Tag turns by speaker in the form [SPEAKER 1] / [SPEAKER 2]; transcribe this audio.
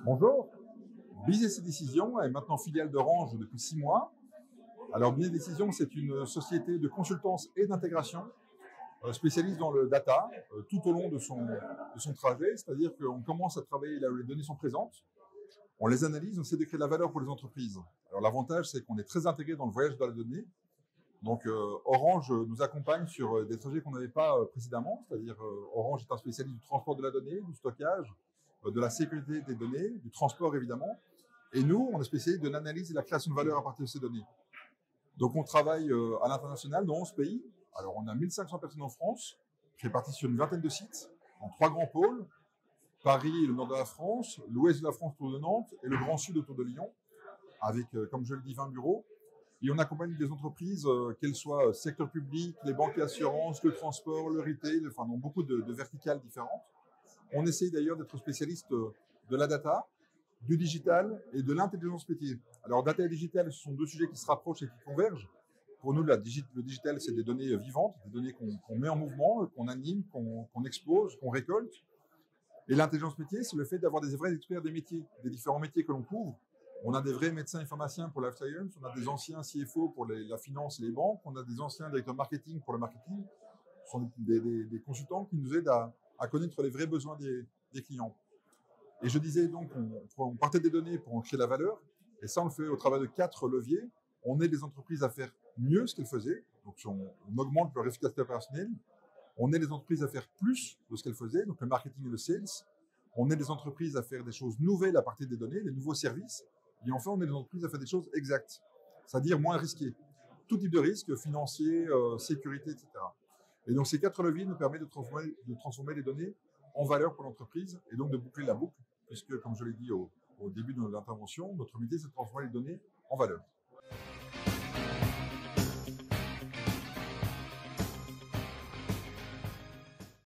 [SPEAKER 1] Bonjour, Business et Décision est maintenant filiale d'Orange depuis 6 mois. Alors Business et Décision, c'est une société de consultance et d'intégration spécialiste dans le data tout au long de son trajet, c'est-à-dire qu'on commence à travailler là où les données sont présentes, on les analyse, on essaie de créer de la valeur pour les entreprises. Alors l'avantage, c'est qu'on est très intégré dans le voyage de la donnée. Donc Orange nous accompagne sur des trajets qu'on n'avait pas précédemment, c'est-à-dire Orange est un spécialiste du transport de la donnée, du stockage, de la sécurité des données, du transport évidemment. Et nous, on est spécialiste de l'analyse et de la création de valeur à partir de ces données. Donc on travaille à l'international dans 11 pays. Alors on a 1500 personnes en France, réparties sur une vingtaine de sites, en 3 grands pôles, Paris et le nord de la France, l'ouest de la France autour de Nantes et le grand sud autour de Lyon, avec, comme je le dis, 20 bureaux. Et on accompagne des entreprises, qu'elles soient secteur public, les banques et assurances, le transport, le retail, enfin dans beaucoup de verticales différentes. On essaye d'ailleurs d'être spécialiste de la data, du digital et de l'intelligence métier. Alors data et digital, ce sont deux sujets qui se rapprochent et qui convergent. Pour nous, le digital, c'est des données vivantes, des données qu'on met en mouvement, qu'on anime, qu'on expose, qu'on récolte. Et l'intelligence métier, c'est le fait d'avoir des vrais experts des métiers, des différents métiers que l'on couvre. On a des vrais médecins et pharmaciens pour life science, on a des anciens CFO pour la finance et les banques, on a des anciens directeurs marketing pour le marketing. Ce sont des consultants qui nous aident à connaître les vrais besoins des clients. Et je disais donc, on partait des données pour en créer la valeur, et ça on le fait au travers de 4 leviers. On aide les entreprises à faire mieux ce qu'elles faisaient, donc on augmente leur efficacité opérationnelle. On aide les entreprises à faire plus de ce qu'elles faisaient, donc le marketing et le sales. On aide les entreprises à faire des choses nouvelles à partir des données, des nouveaux services. Et enfin, on aide les entreprises à faire des choses exactes, c'est-à-dire moins risquées. Tout type de risque, financier, sécurité, etc. Et donc ces 4 leviers nous permettent de transformer les données en valeur pour l'entreprise et donc de boucler la boucle, puisque comme je l'ai dit au début de l'intervention, notre métier c'est de transformer les données en valeur.